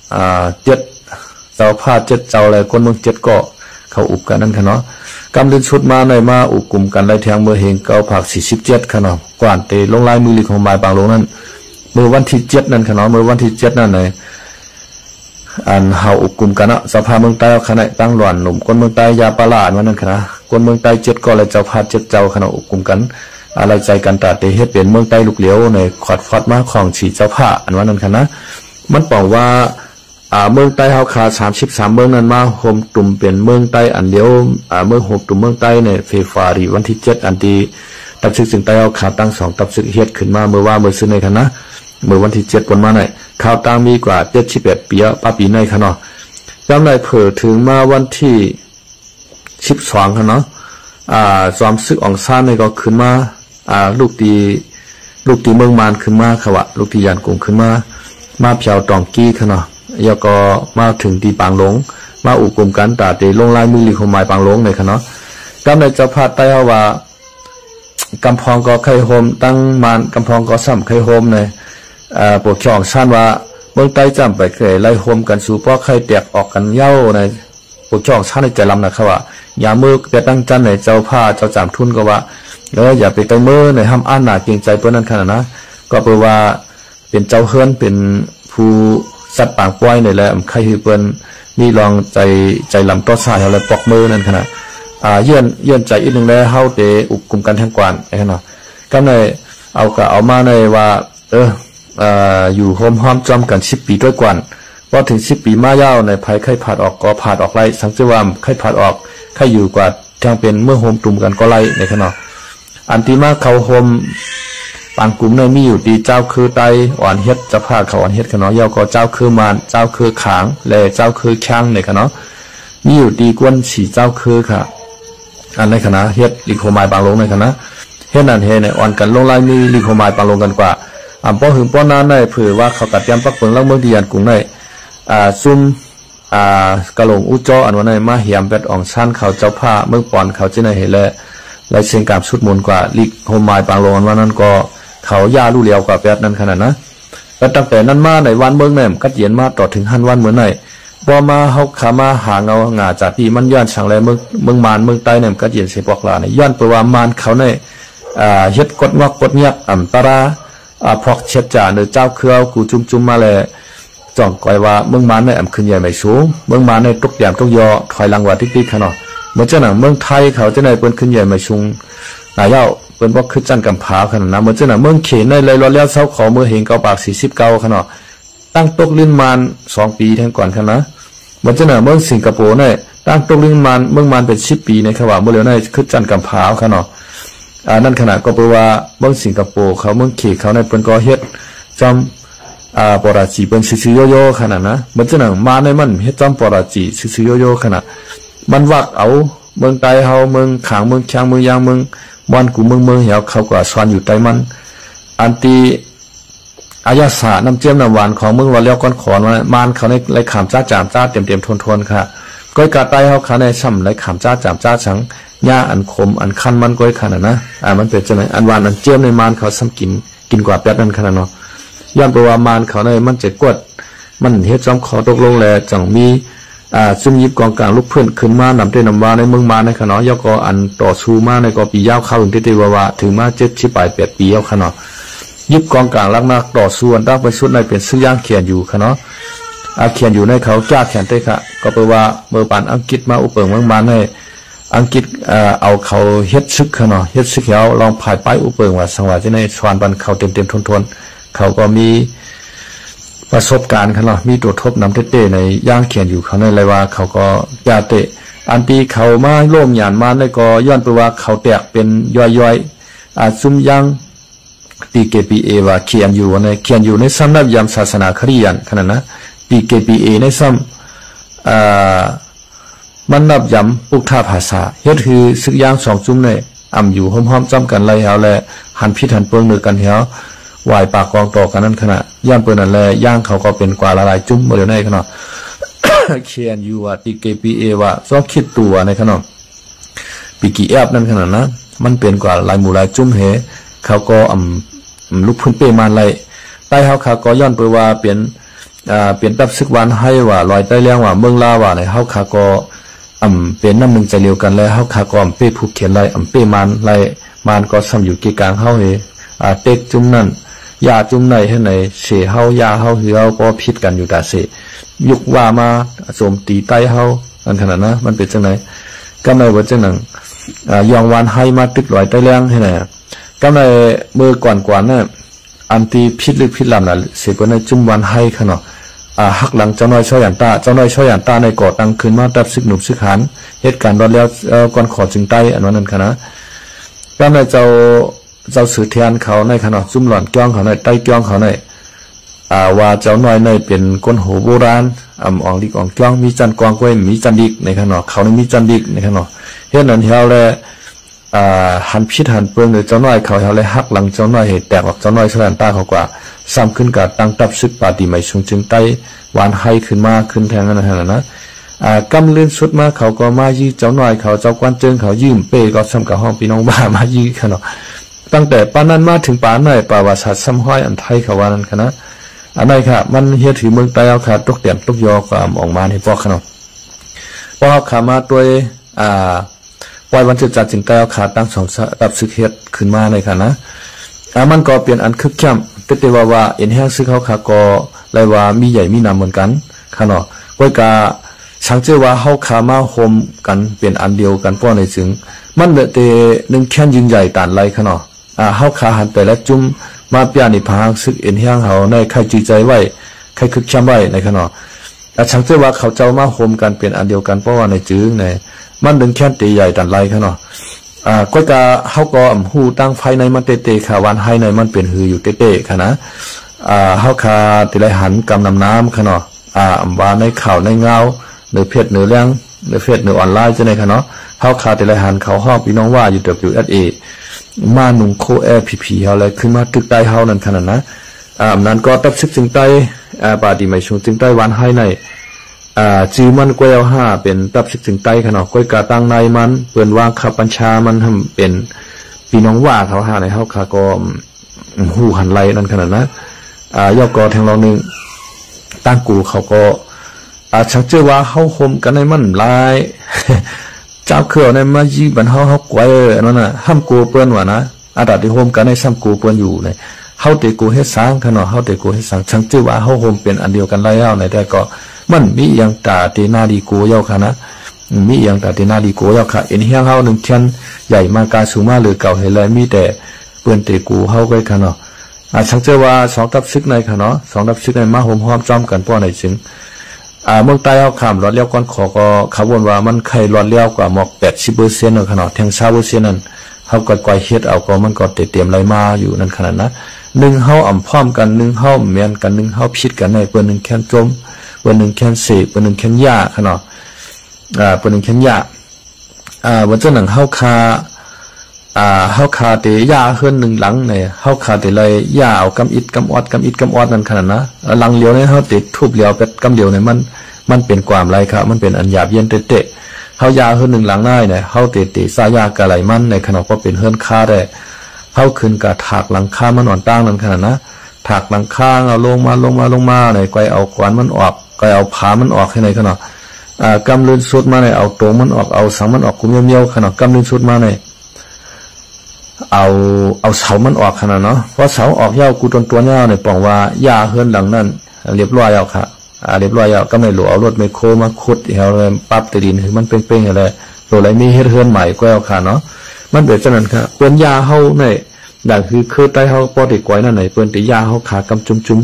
7เจ้าผ้า7เจ้าอะไรคนเมือง7ก็เขาอุบกันนั่นค่ะเนาะกำเดินชุดมาในมาอุบกลุ่มกันไรแทงเมื่อเฮงเก้าผัก47ค่ะเนาะกว่านเตลงลายมือลิของหมายบางลงนั้นเมื่อวันที่7นั่นค่ะเนาะเมื่อวันที่7นั่นเลย อันเฮาอุกุมกันนะสภาเมืองใต้ขณะตั้งหลวนหนุ่มคนเมืองใต้ยาปลาวันนั้นคณะคนเมืองใต้7ก็เลยเจ้าพา7เจ้าขณะอุกุมกันอะไรใจกันตาเตเฮ็ดเป็นเมืองใต้ลูกเหลียวในขอดฟอดมาของฉีเจ้าผ้าอันวันนั้นคณะมันบอกว่าเมืองใต้เฮาคา33เมืองนั้นมาโฮมตุ่มเป็นเมืองใต้อันเดียวเมืองโฮมตุ่มเมืองใต้ในเฟฟารีวันที่7อันที่ตับซึกถึงใต้เฮาคาตั้ง2ตับซึกเฮ็ดขึ้นมาเมื่อว่าเมื่อซื้อในคณะเมื่อวันที่7วันมาในข่าวต่างมีกว่า78ปีป้าปีในค่ะเนาะจำได้เผยถึงมาวันที่12ค่ะเนาะจอมซึกอ่องซ่านในก็ขึ้นมาลูกตีเมืองมานขึ้นมาค่ะวะลูกตียานกรุงขึ้นมาเพียวตองกี้ค่ะเนาะแล้วก็มาถึงตีปางหลงมาอุกรมกันตาเตลงลายมือลีคมไม้ปางหลงในค่ะเนาะจำได้เจ้าพาดใต้ว่ากำพองก็ไข่โฮมตั้งมานกำพองก็ซ้ำไข่โฮมในปวดช่องซ่านว่าเมืองใต้จำไปเคยไล่โฮมกันสู่เพราะไข่แตกออกกันเย้าในปวดช่องซ่านในใจลำนะครับว่าอย่ามือแต่ตั้งจันในเจ้าผ้าเจ้าจามทุนก็ว่าอย่าไปเตมือในห้ามอ่านหนาเกรงใจเพื่อนนั่นขนาดนะก็แปลว่าเป็นเจ้าเฮือนเป็นผู้สัตว์ปางป้อยในแหละใครคือเปิ้นนี่ลองใจลำต้อสายอะไรปอกมือนั่นขนาดเยื่อนใจอีกหนึ่งแล้วเฮาเตอุกกลุ่มกันทั้งกวนไอ้ขนาดก็ในเอามาในว่าอยู่โฮมห้อมจอมกัน10 ปีด้วยกวนพอถึง10 ปีมายาวในภัยไข้ผาดออกก็ผาดออกไล่สังเกตว่าไข้ผาดออกไข้อยู่กว่าทางเป็นเมื่อโฮมตุ่มกันก็ไล่ในขนาดอันที่มาเขาโฮมปางกลุ่มในมีอยู่ดีเจ้าคือไตอ่อนเฮ็ดจะพาเขาอ่อนเฮ็ดขนาดยาวก็เจ้าคือมานเจ้าคือขางและเจ้าคือช่างในขนาดมีอยู่ดีกวนสีเจ้าคือค่ะอันในขณะเฮ็ดลิโคไมปางลงในขณะเฮ็ดนั่นเฮ็ดในอ่อนกันลงลายมีลิโคไมปางลงกันกว่าป้อหึงป้อนั้นได้เผื่อว่าเขาตัดยำปักเปิงแล้วเมืองดีอันกรุงในซุ่มกะหลงอุจออันวันในมาเหี่ยมเป็ดอ่องชั้นเขาเจ้าผ้าเมืองปอนเขาเจนเห็นและลายเชียงกาบสุดมนกว่าลิโคไมปางลงวันนั้นก็เขาย่าลู่เลียวกว่าเป็ดนั้นขนาดนะแล้วตั้งแต่นั้นมาในวันเมืองแหนมกัดเย็นมาต่อถึงหันวันเหมือนในพอมาเฮาขามาหาเงางาจากที่มันย้อนสั่งแลเมืองมานเมืองใต้เนี่ยก็เย็นเสียปอกลาเนี่ยย้อนไปว่ามานเขาในเฮ็ดกดงอกกดเงียบตาราพอกเช็ดจ่าเนื้อเจ้าเครือกูจุ่มมาเลยจ่องก่อยว่าเมืองมานในขึ้นใหญ่ไม่สูงเมืองมานในตุกยามตุกยอถอยหลังว่าติ๊กๆขนาดเหมือนเจ้าหนังเมืองไทยเขาจะในเปิ้นขึ้นใหญ่ไม่สูงนายเย้าเปิ้นบ่ขึ้นจันกำผาขนาดนั้นเหมือนเจ้าหนังเมืองเขนในเลยรอแล้วเสาขอมือเห็นเกาปาก49ขนาดตั้งตกลิ้นมาน2 ปีทั้งก่อนขนาดมันจะหนาเมืองสิงคโปร์เนี่ยตั้งตรงเมืองมันเป็น10 ปีในขวาเมื่อเร็วในขึ้นจันกำพร้าวเขาเนาะนั่นขณะก็แปลว่าเมืองสิงคโปร์เขาเมืองเขตเขาในเป็นก่อเฮ็ดจอมปราจีเป็นซื้อโยขนาดนะมันจะหนังมาในมันเฮ็ดจอมปราจีซื้อโยขนาดมันวักเอาเมืองใต้เฮาเมืองขางเมืองช้างเมืองยางเมืองบอนกูเมืองเหี่ยวเขากว่าสวนอยู่ใต้มันอันตีอายาสาน้ำเจียมน้ำหวานของเมืองวันเลี้ยวก้อนขอนมานเขาในไรขามจ้าจามจ้าเต็มทนค่ะก้อยกาไตเขาขาในช่ำไรขามจ้าจามจ้าสังหญ้าอันขมอันคันมันก้อยขนาดนะมันเป็นจังไหนอันหวานอันเจียมในมานเขาซ้ำกินกว่าแป๊ดนั่นขนาดเนาะย้อนไปว่ามานเขาในมันจะกวดมันเฮ็ดจอมขอตกลงแลจังมีซุ่มยิบกองกลางลูกเพื่อนขึ้นมานำเต้นำวาในเมืองมาในขนาดย่อก็อันต่อสู้มาในก็ปียาวเข้าถึงที่ว่าถึงมา7-8 ปีเอาขนาดยิบกองกลางลักนักต่อสู้อันตั้งไปสุดในเป็นซื้อย่างเขียนอยู่ค่ะเนาะเขียนอยู่ในเขาจ้าแขนเต้ค่ะก็แปลว่าเมื่อปานอังกฤษมาอุปเปิงเมืองมันให้อังกฤษเอาเขาเฮ็ดซึกค่ะเนาะเฮ็ดซึกเขาลองผ่ายไปอุปเปิงว่าสังวาที่ในชวนบันเขาเต็มทนเขาก็มีประสบการณ์ค่ะเนาะมีตัวทบนำเต้ในย่างเขียนอยู่เขาในไรว่าเขาก็ยาเตะอันตีเขามาโล่มหยานมาในก็ย้อนไปว่าเขาแตกเป็นย่อยซุ่มย่างPKPA ว่าเขียนอยู่ในซ้ำนับยำศาสนาคริสต์ขนาดนะ PKPA ในซ้ำมันนับยำปุกท่าภาษาเฮ็ดคือซึกย่าง2 จุ่มในอยู่ห้อมๆจ้ำกันไรเฮาและหันพิษหันเปิงเนื้อกันเฮาวายปากกองต่อกันนั่นขณะย่างเปิงนั่นแลย่างเขาก็เป็นกว่าละลายจุ่มบ่เดี๋ยวในขนาด เขียนอยู่ว่า PKPA ว่าซอคิดตัวในขนาด PKF นั่นขนาดนะมันเป็นกว่าลายหมู่ลายจุ่มเฮเขาก็ลูกพื้นเปมาไล่ใต้เขาก็ย้อนไปว่าเปลี่ยนตับซึกวันให้ว่าลอยใต้เลี้ยงว่าเมืองลาว่าในเขาก็เป็นน้ำหนึ่งใจเดียวกันแล้วเขาก็เป้ผูกเขียนไล่เป้มันไล่มันก็ซ้ำอยู่กีกลางเขาเต็กจุ่มนั่น ยาจุ่มในให้ไหนเสียเฮายาเฮาคือเฮาก็ผิดกันอยู่แต่เสยุกว่ามาโจมตีใต้เฮาอันขนาดนะมันเป็นจังไหนก็ไม่ว่าจังหนังยองวานให้มาตึกลอยใต้แรงให้ไหนก็ในเมื่อก่อนเนี่ยอันตีพิษหรือพิษลำน่ะเสียก็ในจุ่มวานให้ขนาดหักหลังเจ้าน้อยช่อยอันตาเจ้าน้อยช่อยอันตาในก่อตั้งขึ้นมาตับซึกหนุบซึกหันเหตุการณ์รอดแล้วก่อนขอจึงใต้อันนั้นขนาดก็ในเจ้าสื่อเทียนเขาในขนาดจุ่มหล่อนจ้องเขาในใต้จ้องเขาในว่าเจ้าน้อยในเป็นก้นหูโบราณอ่องดิกอ่องจ้องมีจันกวางกล้วยมีจันดิกในขนาดเขาในมีจันดิกในขนาดเหตุนั้นเขาเลยหันพิษหันเปลืองหรือเจ้าน้อยเขาเลยหักหลังเจ้าน้อยเหตุแตกออกเจ้าน้อยช่วยอันตาเขากว่าซ้ำขึ้นกับตั้งตับซึกปาติไม่ชงจึงใต้วานให้ขึ้นมาขึ้นแทงนั่นนะกำลื่นสุดมาเขาก็มายื้อเจ้าน้อยเขาเจ้ากวนเจิงเขายืมเป้ก็ซ้ำกับห้องพี่น้องบ้ามายื้อขนาดตั้งแต่ปานนั้นมาถึงปานไหนป่าวาศาสตร์ซ้ำห้อยอันไทยเขาว่านั้นขนาดอันไหนค่ะมันเฮียถือเมืองไต้เอาค่ะตกเดี่ยมตกยอก็ออกมาให้พอขนาดพอเขาขามาตัวปล่อยวันจุดจัดจึงไต้เอาขาตั้งสองตับซึกเฮ็ดขึ้นมาในค่ะนะมันก็เปลี่ยนอันคึกเข้มแต่ว่าเอ็นแห้งซึกเขาขาก็เลยว่ามีใหญ่มีนำเหมือนกันขนาดไว้กาช่างเจอว่าเขาขามาโฮมกันเปลี่ยนอันเดียวกันป้อในจึงมันเตะหนึ่งแค่นยิงใหญ่ต่านไรขนาดเขาขาหันไปและจุ่มมาเปียนิพางซึกเอ็นแห้งเขาในใครจีใจไว้ใครคึกเข้มไว้ในขนาดช่างเจอว่าเขาเจ้ามาโฮมกันเปลี่ยนอันเดียวกันเพราะว่าในจึงในมันหนึ่งแค่นตีใหญ่ต่านไรขนาดก็จะเขาก็หูตั้งไฟในมันเตะขาวันให้ในมันเปลี่ยนหืออยู่เตะค่ะนะเขาขาติไรหันกำนำน้ำขนาดว่าในข่าวในเงาเนื้อเพชรเนื้อเลี้ยงเนื้อเพชรเนื้อออนไลน์จะในค่ะเนาะเขาขาติไรหันเขาห้องพี่น้องว่าอยู่WSAมาหนุ่งโคพีเขาเลยขึ้นมาตึกใต้เขานั่นขนาดนะนั้นก็ตับซึกจึงใต้ปาดีไม่ชงจึงใต้วันให้ในจือมันกวยเอา5เป็นตับซึกจึงใต้ขนาดก้อยกาตั้งในมันเปิ่นวางขับบัญชามันทำเป็นพี่น้องว่าเขาหาในเขาขาก็หูหันไหลนั่นขนาดนะยอกกอแทงเราหนึ่งตั้งกูเขาก็ชักเจอว่าเขาคมกันในมันลายเจ้าเขื่อในมายีบันเขากวยนั่นน่ะห้ามกูเปิ้นว่านะอาดัดที่โฮมกันในซ้ำกูเปิ้นอยู่ในเขาเตะกูให้สร้างขนาดเขาเตะกูให้สร้างชักเจอว่าเขาโฮมเป็นอันเดียวกันไล่เอาในแต่ก็มันมีอย่างตาเตนาดีกูเย้าค่ะนะมีอย่างตาเตนาดีกูเย้าค่ะเอ็นเฮียงเขาหนึ่งเช่นใหญ่มาการสูงมาหรือเก่าเห็นเลยมีแต่เปิ้นเตะกูเขาไว้ค่ะเนาะชักเจอว่าสองตับซึกในค่ะเนาะสองตับซึกในมาโฮมห้อมจอมกันป้อในจึงเมืองใต้เอาขามรอดเลี้ยวก้อนขอก็ขบวนว่ามันใครรอดเลี้ยวกว่าหมอก80%ในขนาดแทง20%นั่นเขาก็ก่อยเฮ็ดเอาก็มันก็เตรียมอะไรมาอยู่นั่นขนาดนะหนึ่งเขาอ่ำพร้อมกันหนึ่งเขาเมียนกันหนึ่งเขาพิดกันในเปิ้นหนึ่งแค้นจมเปิ้นหนึ่งแค้นเสพเปิ้นหนึ่งแค้นยาขนาดเปิ้นหนึ่งแค้นยาวันเจ้าหนังเขาคาเตยาเฮือนหนึ่งหลังเนี่ยเขาคาเตเลยยาเอากำอิดกำออดนั่นขนาดนะหลังเลียวเนี่ยเขาเตะทุบเลียวเป็ดกำเลียวเนี่ยมันเป็นความไรครับมันเป็นอันหยาบเย็นเตะเขายาเฮือนหนึ่งหลังได้เนี่ยเขาเตะสายากะไหลมันในขนาดก็เป็นเฮือนคาได้เขาขึ้นกับถากหลังคามันอ่อนตั้งนั่นขนาดนะถากหลังคาเอาลงมาเนี่ยไกวเอาขวานมันออกไกวเอาผามันออกให้ในขนาดกำลื่นสุดมาเนี่ยเอาตรงมันออกเอาสังมันออกกุมเยี่ยวขนาดกำลื่นสุดมาเนี่ยเอาเสามันออกขนาดเนาะเพราะเสาออกยาวกูตัวเงาเนี่ยปองว่ายาเฮือนหลังนั่นเรียบร้อยแล้วค่ะเรียบร้อยแล้วก็ไม่หลวเอารถไมโครมาขุดเอาเลยปั๊บตะดินคือมันเป้งๆอะไรตัวอะไรมีเฮือนใหม่ก็เอาค่ะเนาะมันเป็นจังนั้นค่ะเปิ้นยาเฮาเนี่ยดังคือใต้เฮาปอติกวยนั่นไหนเปิ้นติยาเฮาขากำจุ่ม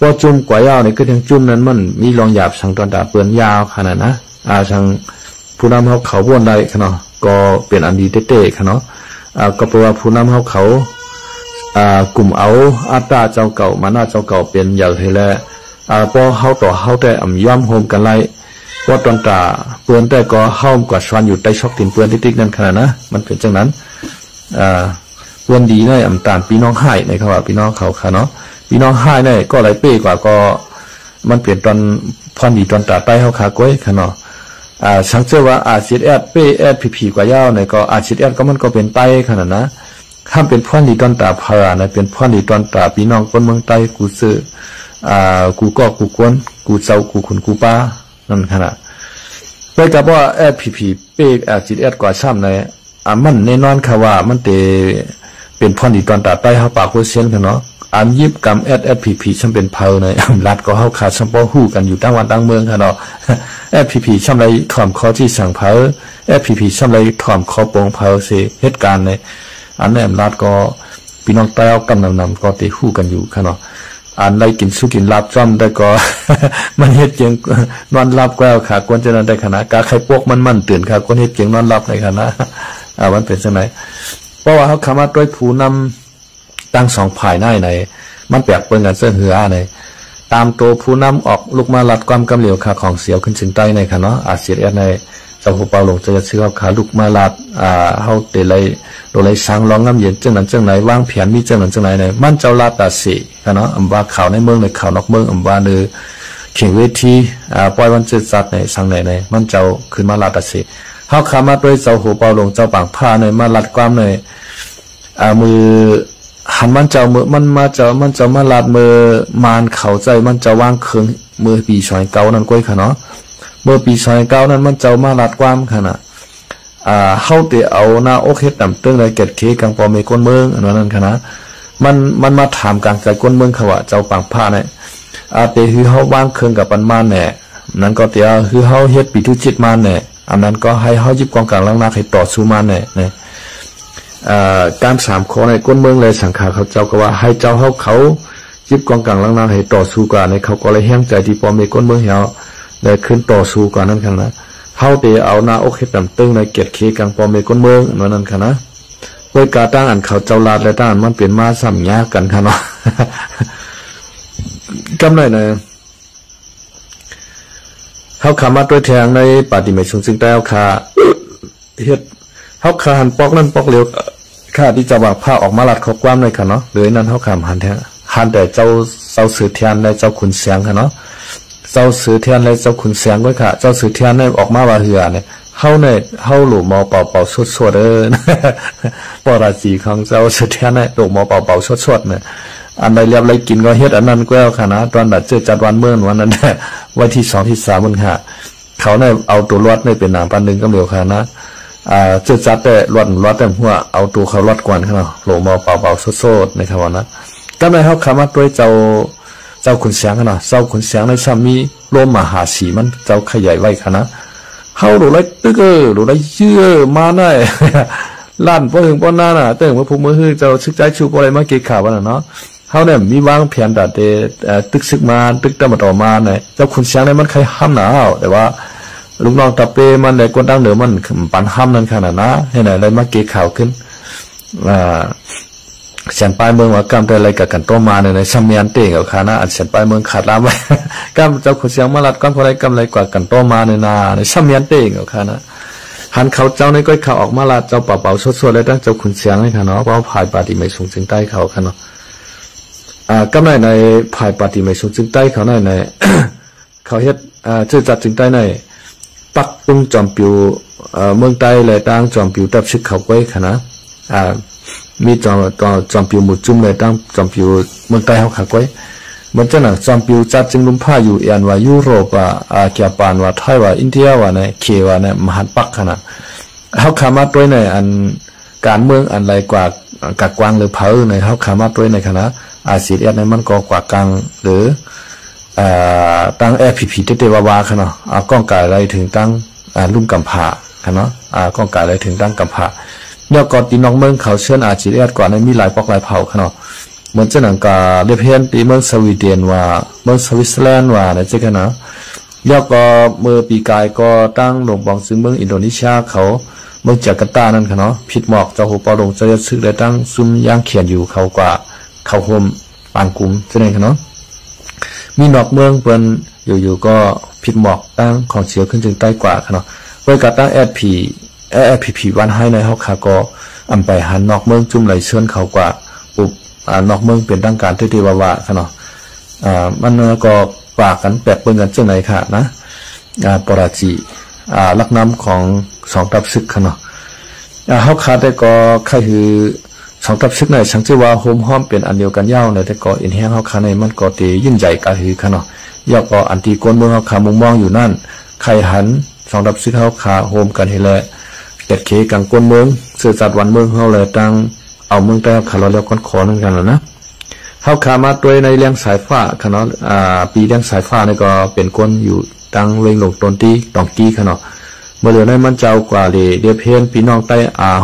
ว่าจุ่มกวยยาวนี่คือทางจุ่มนั้นมันมีรองหยาบสังตอนตาเปิ้นยาวขนาดนะทางผู้นำเฮาเขาบ้วนได้ค่ะเนาะก็เป็นอันดีเตะๆค่ะเนาะก็เพราะว่าผู้นำเขากลุ่มเอาอัตราเจ้าเก่ามาหน้าเจ้าเก่าเป็นอย่างไรแล้วพอเขาต่อเขาแต่ย่อมโฮมกันไล่ว่าตอนตาเปื้อนแต่ก็เข้ากว่าชวนอยู่ใต้ช็อกตินเปื้อนติ๊กนั่นขนาดนะมันเป็นจังนั้นเปื้อนดีในตานพี่น้องให้ในคำว่าพี่น้องเขาค่ะเนาะพี่น้องให้ในก็ไรเป้กว่าก็มันเปลี่ยนตอนพอนดีตอนตาใต้เขาขาก้อยค่ะเนาะสังเกตว่าRCSเป้พีกว่ายาวในก็RCSก็มันก็เป็นไต้ขนาดนะข้ามเป็นพ่อนดีตอนตาพาราในเป็นพ่อนดีตอนตาพี่น้องคนเมืองใต้กูซื้อกูก็กูกวนกูเจ้ากูขุนกูป้านั่นขนาดไปกับว่าพีเป้RCSกว่าซ้ำในมันแน่นอนค่ะว่ามันเป็นพ่อนดีตอนตาใต้เขาปากกูเซียนค่ะเนาะ อันยิบกำSSPPช่างเป็นเพลในรัฐก็เข้าขาดช่างป้อหู้กันอยู่ตั้งวันตั้งเมืองค่ะเนาะSPPช่างไรถอมข้อที่สั่งเพลSPPช่างไรถอมข้อปงเพลเสียเหตุการณ์ในอันนี้รัฐก็พี่น้องเต้ากำนำก็ตีหู้กันอยู่ค่ะเนาะอันไรกินสู้กินลาบจ้อมได้ก็ มันเฮ็ดเจียงนอนรับก็ค่ะควรจะนอนได้ขนาดกาไข่พวกมันตื่นค่ะควรเฮ็ดเจียงนอนรับในขณะมันเป็นจังไหนเพราะว่าเขาคำว่าด้วยผู้นำตั้งสองฝ่ายในมันแปลกเปิงกันเสื้อเหือในตามตัวผู้นำออกลุกมาลัดความกำเหลียวขาของเสียวขึ้นถึงใต้ในค่ะเนาะอาเซียนในเจ้าผู้เปาหลงจะซื้อขาลุกมาลัดเขาเตะเลยโดยสร้างร้องน้ำเย็นจังนั้นจังไหนวางแผนมีจังนั้นจังไหนในมันเจ้าลาดตาสีค่ะเนาะอำว่าข่าวในเมืองในข่าวนอกเมืองอำว่าเนื้อเข่งเวทีปล่อยวันจืดจัดในสังในมันเจ้าขึ้นมาลาดตาสีเขาขามาด้วยเจ้าหูเปาหลงเจ้าปางผ้าในมาลัดความในมือหันมันเจ้ามือมันมาลาดมือมานเขาใจมันเจ้าวางเครื่องมือปีชอยเก่านั่นก้อยค่ะเนาะเมื่อปีชอยเก่านั้นมันเจ้ามาลาดความค่ะนะเข้าเตะเอาหน้าโอเคต่ำตึงในเกตเคกังปอเมก้นเมืองอันนั้นค่ะนะมันมาถามกลางใจก้นเมืองเขาว่าเจ้าปางผ้าเนี่ยเตะคือเขาวางเครื่องกับปันมานเนี่ยนั้นก็เตะคือเขาเฮ็ดปีทุจิตมานเนี่ยอันนั้นก็ให้เขายิบกองกลางล่างหน้าให้ต่อสู้มานเนี่ยการสามข้อในก้นเมืองเลยสังขารเขาเจ้าก็ว่าให้เจ้าเขายิบกองกลางล่างหน้าให้ต่อสู้กันในเขาก็เลยแห้งใจที่ปอเมก้นเมืองเหี่ยวเลยขึ้นต่อสู้กันนั่นค่ะนะเขาเตะเอาหน้าโอเคต่ำตึงในเกตเคกังปอเมก้นเมืองนั่นค่ะนะโดยการตั้งอันเขาเจ้าลาดและตั้งอันมันเปลี่ยนมาซ้ำยากกันค่ะเนาะกำไรในเขาขามาด้วยแทงในปฏิเมตซึ่งแต่เขาขาเฮ็ดเขาขาหันปอกนั่นปอกเหลียวขาที่จะวางผ้าออกมาลัดเขากว้างเลยค่ะเนาะหรือนั้นเขาขามหันแทงหันแต่เจ้าสือเทียนและเจ้าขุนเสียงค่ะเนาะเจ้าสือเทียนและเจ้าขุนเสียงไว้ค่ะเจ้าสือเทียนเนี่ยออกมาว่าเหือเนี่ยเขาหลูมอเป่าสดปอราจีของเจ้าสือเทียนเนี่ยหลูมอเป่าสดเนี่ยอันใดเรียบไรกินก็เฮ็ดอันนั้นก็แล้วค่ะนะตอนแบบเจอจัดวันเมื่อวันนั้นวันที่2 ที่ 3มันค่ะเขาเนี่ยเอาตัวรอดเนี่ยเป็นหนังปันหนึ่งก็เดียวค่ะนะเจอจัดแต่รอดแต่หัวเอาตัวเขารอดก่อนค่ะเนาะหลูมอเป่าสดในคำว่านะก็เลยเขาคำว่าด้วยเจ้าขุนเสียงค่ะเนาะเจ้าขุนเสียงในซ้ำมีโลมหาสีมันเจ้าขยายไว้ค่ะนะเขาหลูไรตึกหลูไรเชื่อมาได้ลั่นพอถึงป้อนหน้าน่ะแต่ว่าพวกมือคือเจ้าซึกใจชูอะไรมาเกี่ยวข่าวน่ะเนาะเขาเนี่ยมีวางแผนแต่ตึกซึกมาตึกตะมาต่อมาเนี่ยเจ้าขุนเสียงเนี่ยมันใครห้ามหนาวแต่ว่าลูกน้องตะเปมันในกวนตั้งเหนือมันปันห้ามนั่นขนาดนะให้ไหนอะไรมาเกี่ยวข่าวขึ้นเสียนปลายเมืองว่ากำแต่อะไรกับกันโตมาในซัมเมียนเต่งกับคานะอันเสียนปลายเมืองขาดล้ำไว้กำเจ้าขุนเสียงมาลัดกำอะไรกำอะไรกว่ากันโตมาในนาในซัมเมียนเต่งกับคานะหันเขาเจ้าในก้อยเขาออกมาลัดเจ้าเป่าสดๆเลยตั้งเจ้าขุนเสียงเลยค่ะเนาะเพราะภายปฏิไม่สูงจึงใต้เขาค่ะเนาะกำไรในภายปฏิไม่สูงจึงใต้เขาใน เขาเฮ็ดเชื่อจัดจึงใต้ในปักปุ้งจอมปิวเมืองใต้เลยตั้งจอมปิวตับชึกเขาไว้ค่ะนะมีจอมปิวหมุดจุ่มเลยตั้งจอมปิวเมืองใต้เขาขาไว้มันจะหนักจอมปิวจัดจึงลุ่มผ้าอยู่อันว่ายุโรปว่าเกียปานว่าไทยว่าอินเดียว่าในเคว่าในมหันปักค่ะนะเขาขามาด้วยในอันการเมืองอันไรกว่ากากวางหรือเผาในเขาขามาด้วยในคณะอาเซียนในมันก็กว่ากลางหรือตั้งFPPเตวาวาค่ะเนาะก้องกายอะไรถึงตั้งลุ่มกำผาค่ะเนาะก้องกายอะไรถึงตั้งกำผาเนี่ยก่อนตีน้องเมืองเขาเชิญอาเซียนก่อนในมีหลายปอกหลายเผ่าค่ะเนาะเหมือนเจ้าหนังกาเรียบเพี้ยนตีเมืองสวีเดนว่าเมืองสวิตเซอร์แลนด์ว่าในเจ้าค่ะเนาะเนี่ยก็เมื่อปีกายก็ตั้งหลวงบองซึ่งเมืองอินโดนีเซียเขาเมืองจาการ์ตานั่นค่ะเนาะผิดหมอกเจ้าหูปอลงจะซึกได้ตั้งซุ่มย่างเขียนอยู่เขากว่าเขาโฮมปานกุมเจ้าไหนค่ะเนาะมีนอกเมืองเปิ้นอยู่ก็ผิดหมอกตั้งของเสียวขึ้นจึงใต้กว่าค่ะเนาะโดยการตั้งFPP วันให้ในเฮาค่ะก็อำไปหันนอกเมืองจุ่มไหลเชิญเขากว่าปุบนอกเมืองเป็นตั้งการที่วาวาค่ะเนาะมันก็ปากกันแปดเปิ้นกันจังไหนค่ะนะปราจีลักน้ำของสองทับซึกค่ะเนาะเฮาค่ะได้ก็คือสองทับซึกในสังเกตว่าโฮมห้อมเป็นอันเดียวกันยาวในแต่ก็อินแห้งเฮาค่ะในมันก็ตียิ่งใหญ่กะหือค่ะเนาะยอกก็อันตีก้นเมืองเฮาค่ะมุมมองอยู่นั่นใครหันสองทับซึกเฮาค่ะโฮมกันเฮแลเก็ดเคกังก้นเมืองเสือจัดวันเมืองเฮาเลยตั้งเอาเมืองแต่ค่ะเราเรียกก้นขอนั่นกันแล้วนะ เขาขามาตัวในเลี้ยงสายฟ้าขนาดปีเลี้ยงสายฟ้านี่ก็เป็นคนอยู่ตั้งเวงหลงตนตีตองตีขนาดเมื่อเหลือในมันเจ้ากว่าเลยเดียเพนพี่น้องใต้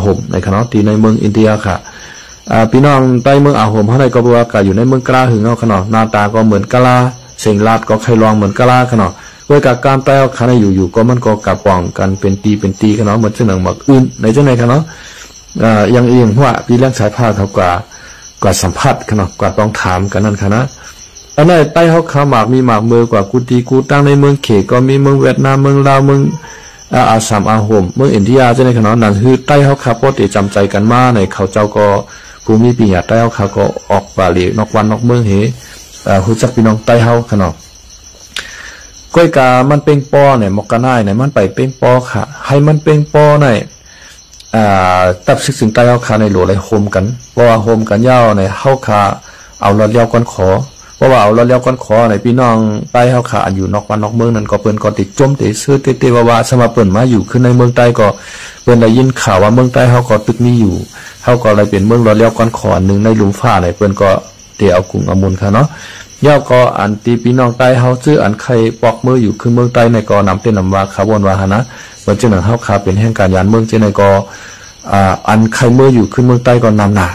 ห่มในขนาดตีในเมืองอินเดียค่ะพี่น้องใต้เมืองห่มเขาในก็บอกว่าอยู่ในเมืองกลาหึงเอาขนาดหน้าตาก็เหมือนกะลาเสียงลาดก็ใครลองเหมือนกะลาขนาดเวลาการใต้เอาขาในอยู่ก็มันก็กระป๋องกันเป็นตีขนาดเหมือนเจ้าหนังหมักอื่นในเจ้าในขนาดยังเองว่าพี่เลี้ยงสายฟ้าเขากว่าสัมผัสขนาดกว่าต้องถามกันนั่นขนาดอันนั้นใต้เขาขาหมากมีหมากมือกว่ากูตีกูตั้งในเมืองเขก็มีเมืองเวียดนามเมืองลาวเมืองอาสามโฮมเมืองอินเดียจะในขนาดนั้นคือใต้เขาขาปกติจำใจกันมาในเขาเจ้าก็ภูมิปีหยาใต้เขาขาก็ออกบาลีนอกวันนอกเมืองเหหุ่จักพี่น้องใต้เขาขนาดก้อยกามันเป็นปอเนี่ยมกกันได้เนี่ยมันไปเป็นปอค่ะให้มันเป็นปอเนี่ยตับซึกถึงใต้เขาขาในหลวงเลยโฮมกันเพราะว่าโฮมกันยาวในเขาขาเอาเราเลี้ยวก้อนขอเพราะว่าเอาเราเลี้ยวก้อนขอในพี่น้องใต้เขาขาอยู่นอกวันนอกเมืองนั่นก็เปิ้นก็ติดจมติดซื้อติดว่าสมาเปิ้นมาอยู่ขึ้นในเมืองใต้ก็เปิ้นได้ยินข่าวว่าเมืองใต้เขาก็ตึกนี้อยู่เขาก็เลยเป็นเมืองเราเลี้ยวก้อนขอหนึ่งในหลุมฟ้าในเปิ้นก็เตี่ยวกุ้งอมุนค่ะเนาะย่อก็อันตีพี่น้องใต้เขาซื้ออันใครปอกมืออยู่ขึ้นเมืองใต้ในก็นำเต้นนำว่าขาวนว่านะเปิ้นจึงหนังเขาขาเป็นแห่งการยานเมืองเจในก็อันใครมืออยู่ขึ้นเมืองใต้ก็นำหนา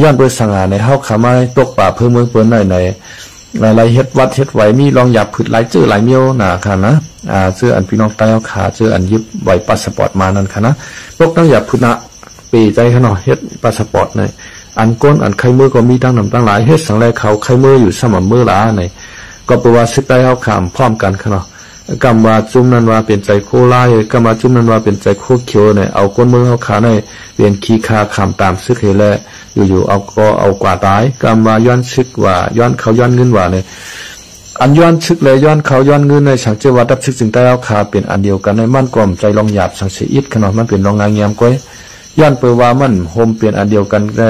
ย้อนโดยสังหารในเฮาขามาตกป่าเพิ่มเมืองเปิ้นในไรเฮ็ดวัดเฮ็ดไว้มีลองหยับผึดหลายจื้อหลายเมียวน่ะค่ะนะซื้ออันพี่น้องใต้เฮาขาซื้ออันยึบไว้พาสปอร์ตมานั่นค่ะนะพวกต้องหยับผึดนะปีใจค่ะเนาะเฮ็ดพาสปอร์ตในอันก้นอันใครมือก็มีตั้งนำตั้งหลายเฮ็ดสังแลเขาใครมืออยู่สม่ำมือหลาในก็แปลว่าสิใต้เฮาขามพร้อมกันค่ะเนาะกำว่าจุ่มนั้นว่าเป็นใจโคลายกำว่าจุ่มนั้นว่าเป็นใจโคเขียวเนี่ยเอาก้นมือเฮาขาในเป็นขี้คาขามตามซึกเฮแลอยู่เอาก็เอากว่าตายกำว่าย้อนซึกว่าย้อนเขาย้อนเงินว่าเนี่ยอันย้อนซึกเลยย้อนเขาย้อนเงินในสังเจวัดดับซึกจึงใต้เฮาขาเป็นอันเดียวกันในมั่นกล่อมใจลองหยาบสังเสียอิดขนาดมันเป็นรองงานเงียมก้อยย้อนเปว่ามันโฮมเป็นอันเดียวกันแต่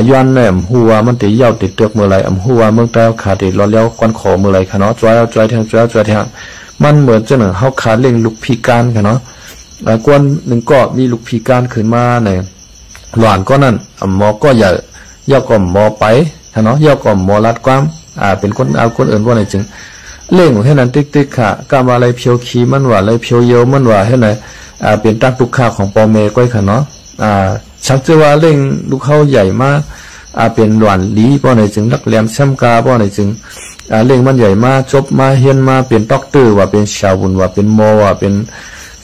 ย้อนแหนมหัวมันติเย่าติดเตือกเมื่อไรหัวเมืองใต้เฮาขาติดรอแล้วก้อนขอเมื่อไรค่ะเนาะจอยแทงมันเหมือนเจ้าหนึ่งเขาขาเล่งลูกพิการค่ะเนาะกวนหนึ่งก็มีลูกพิการขึ้นมาเนี่ยหลานก็นั่นหมอก็อย่าย่อก่อมหมอไปค่ะเนาะย่อก่อมหมอรัดความเป็นคนเอาคนอื่นว่าไหนจึงเล่งให้นั้นติ๊กค่ะกำอะไรเพียวขีมันว่าอะไรเพียวเยอะมันว่าให้ไหนเป็นตั้งตุกข้าของปอเมก้อยค่ะเนาะชักจะว่าเล่งลูกเขาใหญ่มากเป็นหลานลีป้อไหนจึงรักแหลมแซมกาป้อไหนจึงเรื่องมันใหญ่มาจบมาเฮียนมาเป็นด็อกเตอร์ว่าเป็นชาวบุญว่าเป็นหมอว่าเป็น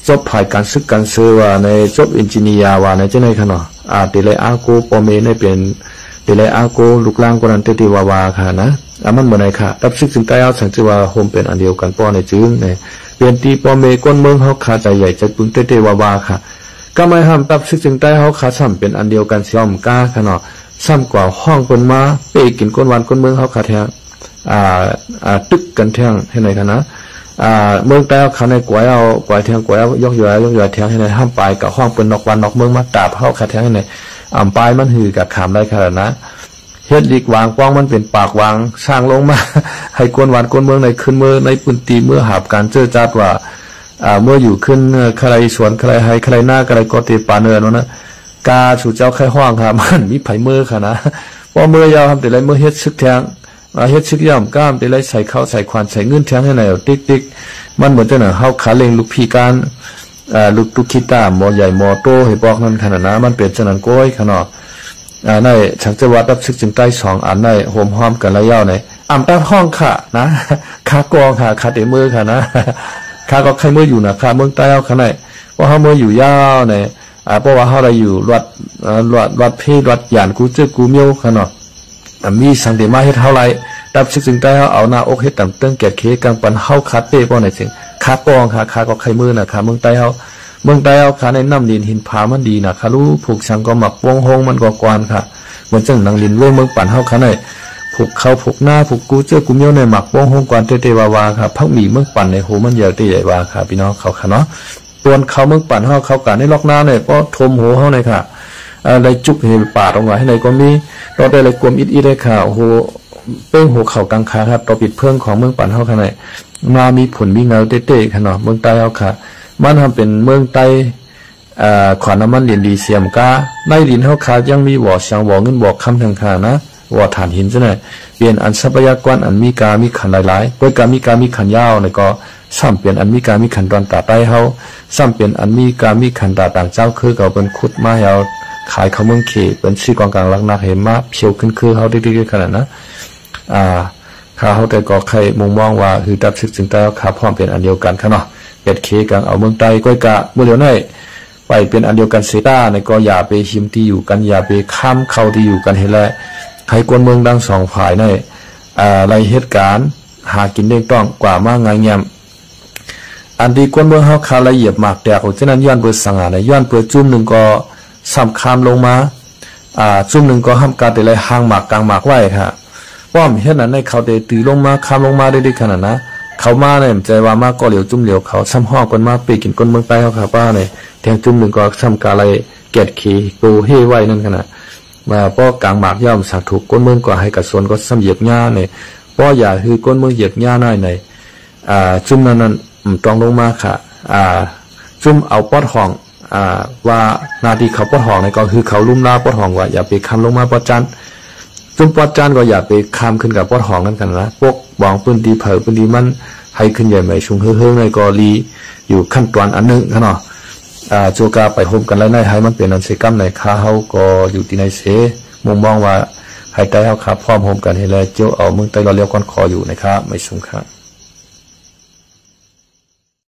จบผ่านการศึกการเสือว่าในจบอินจิเนียร์ว่าในเจ้าในขนาดติเลยอาโกปอเมในเป็นติเลยอาโกลูกล่างกนันติวาค่ะนะมันเหมือนไหนค่ะรับศึกถึงใต้เอาสังเกตว่าโฮมเป็นอันเดียวกันป้อในจึงในเปลี่ยนตีปอเมก้นเมืองเขาขาใจใหญ่ใจปุ้งติวาค่ะก็ไม่ห้ามรับศึกถึงใต้เขาขาซ้ำเป็นอันเดียวกันเสียมก้าขนาดซ้ำกว่าห้องคนมาเปกินก้นวันก้นเมืองเขาขาแทงตึกกันแทงให้ไหนกันนะเมืองใต้เขาในกวยเอากวยแทงกวยเอายกย่อยแทงให้ไหนห้ามปลายกับห้องเป็นนอกวันนอกเมืองมาตาบเข้าขาแทงให้ไหนปลายมันหือกับขามได้ขนาดนะเฮ็ดลีกวางป้องมันเป็นปากวางสร้างลงมาให้กวนวันกวนเมืองในขึ้นเมื่อในปุ่นตีเมื่อหาบการเจอจัดว่าเมื่ออยู่ขึ้นใครสวนใครให้ใครหน้าใครก็ตีปาเนื้อนะกาสู่เจ้าใครห้องครับมันมีไผ่เมื่อค่ะนะพอเมื่อยาวทำแต่ไรเมื่อเฮ็ดซึกแทงเฮ็ดซึกย่ำก้ามแต่ไรใส่ข้าวใส่ควานใส่เงินแทงให้ไหนติ๊กมันเหมือนเจ้าหน้าเขาขาเล็งลูกพีการลูกตุกิตาหมอใหญ่หมอโตให้บอกนั่นขนาดนั้นมันเป็นเจ้าหน้าก้อยขนาดในฉันจะวัดรับซึกจึงใต้สองอันในโฮมห้อมกันระยะในแป๊บห้องค่ะนะคากองค่ะคาเตมือค่ะนะคาก็ใครมืออยู่นะคาเมืองใต้เอาขนาดเพราะเขามืออยู่ยาวในเพราะว่าเขาเราอยู่วัดเพศวัดหยานกูเจอกูเมียวขนาดมีสังเดมาเฮ็ดเท่าไรดับซึกจึงใต้เขาเอาหน้าอกเฮ็ดต่ำเติ้งแก่เคกังปันเฮาคาเต้ป้อไหนจึงคากองค่ะคาก็ใครมือนะคาเมืองใต้เอาขาในน้ำดินหินผามันดีนะคารู้ผูกชังก็หมักวงหงมันก็กวนค่ะเหมือนจังนังดินเมืองปั่นเฮาขาในผูกเขาผูกหน้าผูกกูเจอกูเมียวในหมักวงหงกวนเตวาค่ะพักหมีเมืองปั่นในหูมันใหญ่ใหญ่วาค่ะพี่น้องเขาค่ะเนาะตัวเขาเมืองปั่นเขาการในล็อกหน้าเนี่ยเพราะทมหัวเขาในค่ะอะไรจุกเห็นป่าตรงไหนให้ในก็มีเราได้เลยกลมอิดได้ค่ะโอ้โหเป้งหัวเข่ากลางขาครับต่อปิดเพิ่งของเมืองปั่นเขาค่ะในมามีผลมีเงาเต้ๆค่ะเนาะเมืองใต้เขาค่ะมันทำเป็นเมืองใต้ขวานน้ำมันเหรียญดีเสียมก้าในดินเขาขายังมีบ่อเสียงบ่อเงินบ่อคำทางขานะ ว่าฐานหินซะหน่อยเปลี่ยนอันทรัพยากรอันมีกามีขันหลายๆด้วยกามีกามีขันยาวในก็ซ้ำเปลี่ยนอันมีกามีขันตอนตาใต้เฮาซ้ำเปลี่ยนอันมีกามีขันตาต่างเจ้าคือเขาเป็นขุดมาเฮาขายเขาเมืองเขเป็นชีกองกลางลักนักเห็นมาเพียวขึ้นคือเขาดีๆขนาดนะข้าเขาแต่ก็ใครมุงมองว่าคือดับซึกถึงใต้เขาขาพร้อมเป็นอันเดียวกันค่ะเนาะเป็ดเคกังเอาเมืองใต้ก้อยกะเมื่อเดี๋ยวนี้ไปเป็นอันเดียวกันเซต้าในก็อย่าไปหิมที่อยู่กันอย่าไปข้ามเข้าที่อยู่กันเห็นแล้วใครกวนเมืองดังสองฝ่ายในรายเหตุการณ์หากินได้ต้องกว่ามากไงเงี้ยอันที่กวนเมืองเขาคาละเอียดมากแต่ของเจ้านั้นย้อนเปิดสังหารในย้อนเปิดจุ่มหนึ่งก็ซ้ำคามลงมาจุ่มหนึ่งก็ห้ามการแต่ไรห่างหมากกลางหมากไว้ค่ะป้อมเห็นนั้นในเขาได้ตีลงมาคามลงมาได้ขนาดนะเขามาเนี่ยใจว่ามากก็เหลียวจุ่มเหลียวเขาซ้ำห้องกันมาไปกินก้นเมืองใต้เขาค่ะป้าเนี่ยแทงจุ่มหนึ่งก็ซ้ำการอะไรเกตขีโกเฮไว้นั่นขนาดมาป้อกลางหมากย่อมสักถูกก้นเมืองก็ให้กับส่วนก็ซ้ำเหยียบหญ้าเนี่ยป้ออย่าคือก้นเมืองเหยียบหญ้าหน่อยในจุ่มนั้นตรองลงมาค่ะจุ่มเอาปอดห้องว่านาทีเขาปอดห้องในก็คือเขาลุ่มลาปอดห้องว่าอย่าไปคำลงมาปอดจันจุ่มปอดจันก็อย่าไปคำขึ้นกับปอดห้องกันนะพวกบองปืนดีเผยปืนดีมันให้ขึ้นใหญ่ไหมชุงเฮือในกอลีอยู่ขั้นตอนอันนึงค่ะเนาะโจกาไปโฮมกันแล้วในให้มันเป็นอันเซกัมในค้าเขาก็อยู่ที่ในเสมุมมองว่าให้ใจเขาขาพร้อมโฮมกันให้แล้วเจ้าเอามึงไตเราเลี้ยวก้อนคออยู่นะครับไม่สุ่มครับ